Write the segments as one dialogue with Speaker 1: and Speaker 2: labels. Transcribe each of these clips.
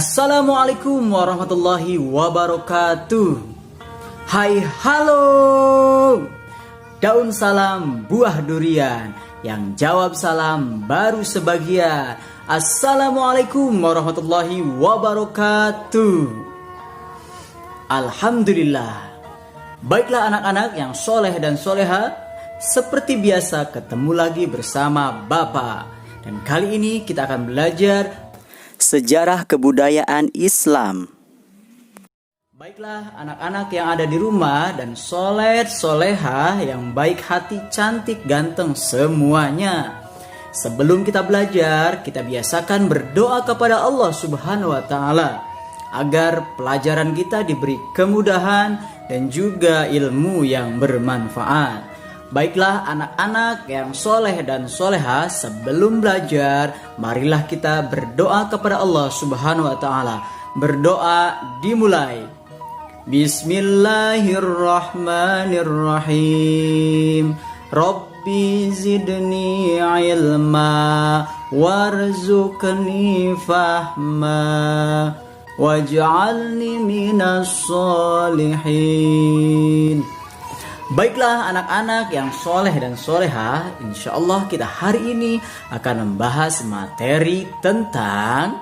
Speaker 1: Assalamualaikum warahmatullahi wabarakatuh. Hai halo, daun salam buah durian, yang jawab salam baru sebagian. Assalamualaikum warahmatullahi wabarakatuh. Alhamdulillah. Baiklah anak-anak yang soleh dan soleha, seperti biasa ketemu lagi bersama Bapak. Dan kali ini kita akan belajar sejarah kebudayaan Islam. Baiklah anak-anak yang ada di rumah dan soleh soleha yang baik hati, cantik, ganteng semuanya. Sebelum kita belajar, kita biasakan berdoa kepada Allah Subhanahu wa Ta'ala agar pelajaran kita diberi kemudahan dan juga ilmu yang bermanfaat. Baiklah anak-anak yang soleh dan soleha, sebelum belajar marilah kita berdoa kepada Allah Subhanahu wa Ta'ala. Berdoa dimulai. Bismillahirrahmanirrahim. Rabbi zidni ilma warzuqni fahma waj'alni minas solihin. Baiklah anak-anak yang soleh dan soleha, insya Allah kita hari ini akan membahas materi tentang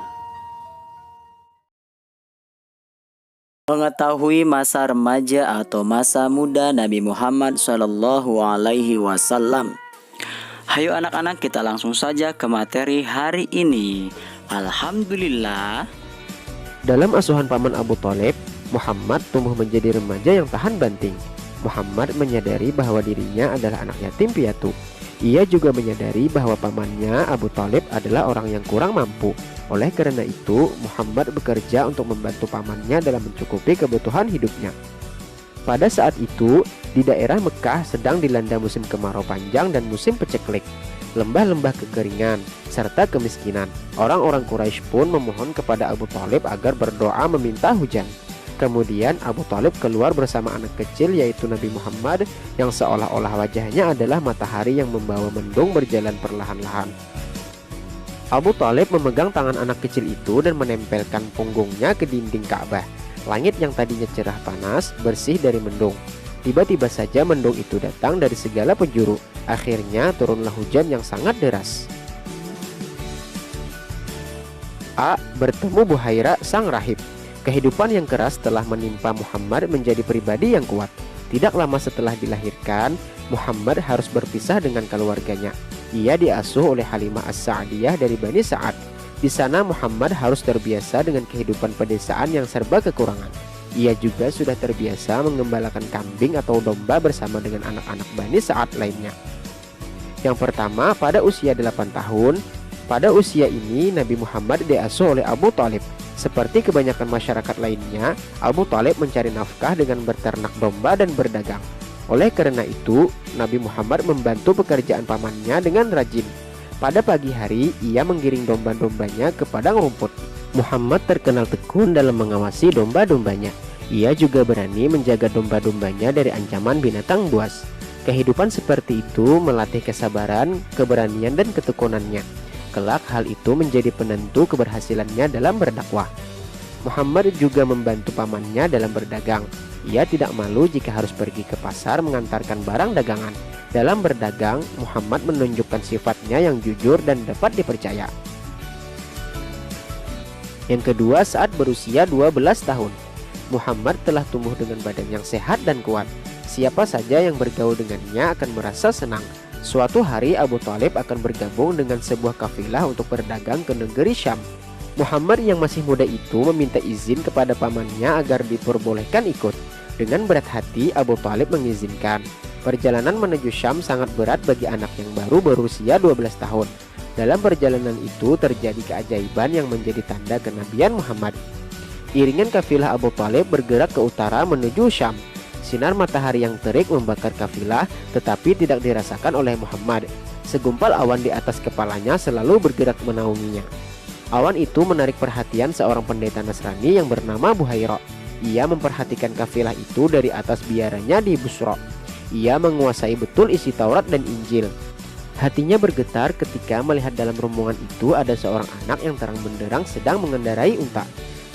Speaker 1: mengetahui masa remaja atau masa muda Nabi Muhammad SAW. Hayo anak-anak, kita langsung saja ke materi hari ini. Alhamdulillah.
Speaker 2: Dalam asuhan paman Abu Thalib, Muhammad tumbuh menjadi remaja yang tahan banting. Muhammad menyadari bahwa dirinya adalah anak yatim piatu. Ia juga menyadari bahwa pamannya Abu Thalib adalah orang yang kurang mampu. Oleh karena itu, Muhammad bekerja untuk membantu pamannya dalam mencukupi kebutuhan hidupnya. Pada saat itu, di daerah Mekah sedang dilanda musim kemarau panjang dan musim peceklik, lembah-lembah kekeringan, serta kemiskinan. Orang-orang Quraisy pun memohon kepada Abu Thalib agar berdoa meminta hujan. Kemudian Abu Thalib keluar bersama anak kecil yaitu Nabi Muhammad yang seolah-olah wajahnya adalah matahari yang membawa mendung berjalan perlahan-lahan. Abu Thalib memegang tangan anak kecil itu dan menempelkan punggungnya ke dinding Ka'bah. Langit yang tadinya cerah panas bersih dari mendung. Tiba-tiba saja mendung itu datang dari segala penjuru. Akhirnya turunlah hujan yang sangat deras. Bertemu Buhaira sang rahib. Kehidupan yang keras telah menimpa Muhammad menjadi pribadi yang kuat. Tidak lama setelah dilahirkan, Muhammad harus berpisah dengan keluarganya. Ia diasuh oleh Halimah As-Sa'diyah dari Bani Sa'ad. Di sana Muhammad harus terbiasa dengan kehidupan pedesaan yang serba kekurangan. Ia juga sudah terbiasa mengembalakan kambing atau domba bersama dengan anak-anak Bani Sa'ad lainnya. Yang pertama, pada usia 8 tahun. Pada usia ini Nabi Muhammad diasuh oleh Abu Thalib. Seperti kebanyakan masyarakat lainnya, Abu Thalib mencari nafkah dengan berternak domba dan berdagang. Oleh karena itu, Nabi Muhammad membantu pekerjaan pamannya dengan rajin. Pada pagi hari, ia menggiring domba-dombanya ke padang rumput. Muhammad terkenal tekun dalam mengawasi domba-dombanya. Ia juga berani menjaga domba-dombanya dari ancaman binatang buas. Kehidupan seperti itu melatih kesabaran, keberanian, dan ketekunannya. Kelak hal itu menjadi penentu keberhasilannya dalam berdakwah. Muhammad juga membantu pamannya dalam berdagang. Ia tidak malu jika harus pergi ke pasar mengantarkan barang dagangan. Dalam berdagang, Muhammad menunjukkan sifatnya yang jujur dan dapat dipercaya. Yang kedua, saat berusia 12 tahun, Muhammad telah tumbuh dengan badan yang sehat dan kuat. Siapa saja yang bergaul dengannya akan merasa senang. Suatu hari Abu Thalib akan bergabung dengan sebuah kafilah untuk berdagang ke negeri Syam. Muhammad yang masih muda itu meminta izin kepada pamannya agar diperbolehkan ikut. Dengan berat hati Abu Thalib mengizinkan. Perjalanan menuju Syam sangat berat bagi anak yang baru berusia 12 tahun. Dalam perjalanan itu terjadi keajaiban yang menjadi tanda kenabian Muhammad. Iringan kafilah Abu Thalib bergerak ke utara menuju Syam. Sinar matahari yang terik membakar kafilah, tetapi tidak dirasakan oleh Muhammad. Segumpal awan di atas kepalanya selalu bergerak menaunginya. Awan itu menarik perhatian seorang pendeta Nasrani yang bernama Buhaira. Ia memperhatikan kafilah itu dari atas biaranya di Busra. Ia menguasai betul isi Taurat dan Injil. Hatinya bergetar ketika melihat dalam rombongan itu ada seorang anak yang terang benderang sedang mengendarai unta.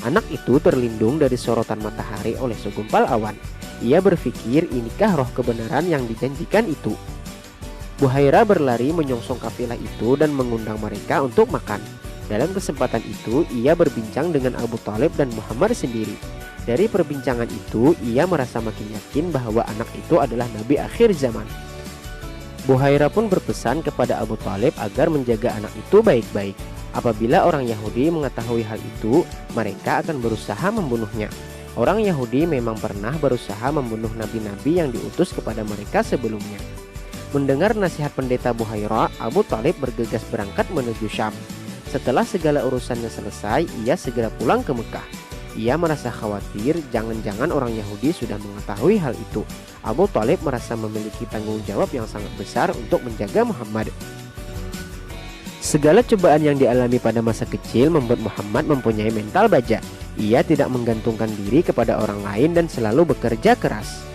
Speaker 2: Anak itu terlindung dari sorotan matahari oleh segumpal awan. Ia berpikir inikah roh kebenaran yang dijanjikan itu. Buhairah berlari menyongsong kafilah itu dan mengundang mereka untuk makan. Dalam kesempatan itu, ia berbincang dengan Abu Thalib dan Muhammad sendiri. Dari perbincangan itu, ia merasa makin yakin bahwa anak itu adalah Nabi akhir zaman. Buhairah pun berpesan kepada Abu Thalib agar menjaga anak itu baik-baik. Apabila orang Yahudi mengetahui hal itu, mereka akan berusaha membunuhnya. Orang Yahudi memang pernah berusaha membunuh nabi-nabi yang diutus kepada mereka sebelumnya. Mendengar nasihat pendeta Buhairah, Abu Thalib bergegas berangkat menuju Syam. Setelah segala urusannya selesai, ia segera pulang ke Mekah. Ia merasa khawatir jangan-jangan orang Yahudi sudah mengetahui hal itu. Abu Thalib merasa memiliki tanggung jawab yang sangat besar untuk menjaga Muhammad. Segala cobaan yang dialami pada masa kecil membuat Muhammad mempunyai mental baja. Ia tidak menggantungkan diri kepada orang lain dan selalu bekerja keras.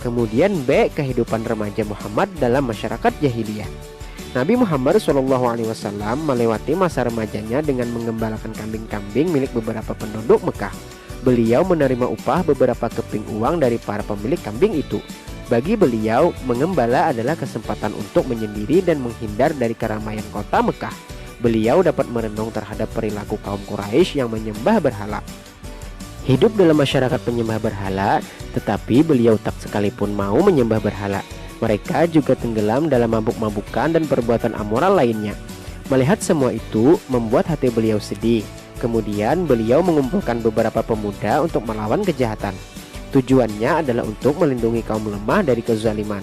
Speaker 2: Kemudian B. Kehidupan remaja Muhammad dalam masyarakat jahiliyah. Nabi Muhammad SAW melewati masa remajanya dengan mengembalakan kambing-kambing milik beberapa penduduk Mekah. Beliau menerima upah beberapa keping uang dari para pemilik kambing itu. Bagi beliau, mengembala adalah kesempatan untuk menyendiri dan menghindar dari keramaian kota Mekah. Beliau dapat merenung terhadap perilaku kaum Quraisy yang menyembah berhala. Hidup dalam masyarakat penyembah berhala, tetapi beliau tak sekalipun mau menyembah berhala. Mereka juga tenggelam dalam mabuk-mabukan dan perbuatan amoral lainnya. Melihat semua itu membuat hati beliau sedih. Kemudian beliau mengumpulkan beberapa pemuda untuk melawan kejahatan. Tujuannya adalah untuk melindungi kaum lemah dari kezaliman.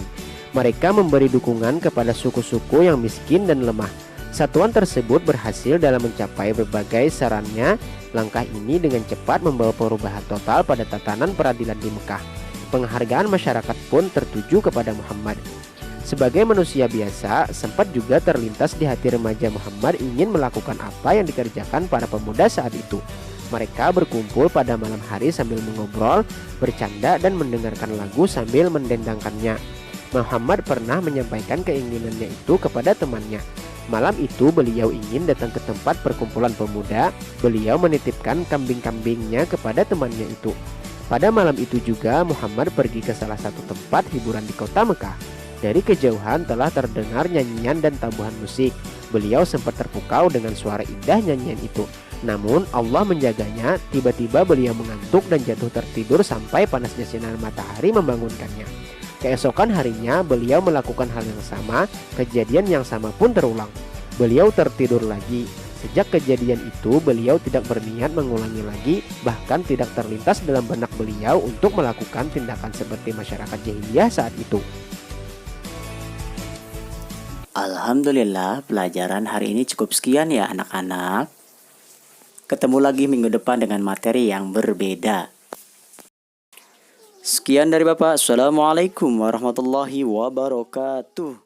Speaker 2: Mereka memberi dukungan kepada suku-suku yang miskin dan lemah. Satuan tersebut berhasil dalam mencapai berbagai sarannya. Langkah ini dengan cepat membawa perubahan total pada tatanan peradilan di Mekah. Penghargaan masyarakat pun tertuju kepada Muhammad. Sebagai manusia biasa, sempat juga terlintas di hati remaja Muhammad ingin melakukan apa yang dikerjakan para pemuda saat itu. Mereka berkumpul pada malam hari sambil mengobrol, bercanda dan mendengarkan lagu sambil mendendangkannya. Muhammad pernah menyampaikan keinginannya itu kepada temannya. Malam itu beliau ingin datang ke tempat perkumpulan pemuda. Beliau menitipkan kambing-kambingnya kepada temannya itu. Pada malam itu juga Muhammad pergi ke salah satu tempat hiburan di kota Mekah. Dari kejauhan telah terdengar nyanyian dan tabuhan musik. Beliau sempat terpukau dengan suara indah nyanyian itu. Namun Allah menjaganya. Tiba-tiba beliau mengantuk dan jatuh tertidur sampai panasnya sinar matahari membangunkannya. Keesokan harinya beliau melakukan hal yang sama. Kejadian yang sama pun terulang. Beliau tertidur lagi. Sejak kejadian itu beliau tidak berniat mengulangi lagi. Bahkan tidak terlintas dalam benak beliau untuk melakukan tindakan seperti masyarakat jahiliyah saat itu.
Speaker 1: Alhamdulillah, pelajaran hari ini cukup sekian ya anak-anak. Ketemu lagi minggu depan dengan materi yang berbeda. Sekian dari Bapak. Assalamualaikum warahmatullahi wabarakatuh.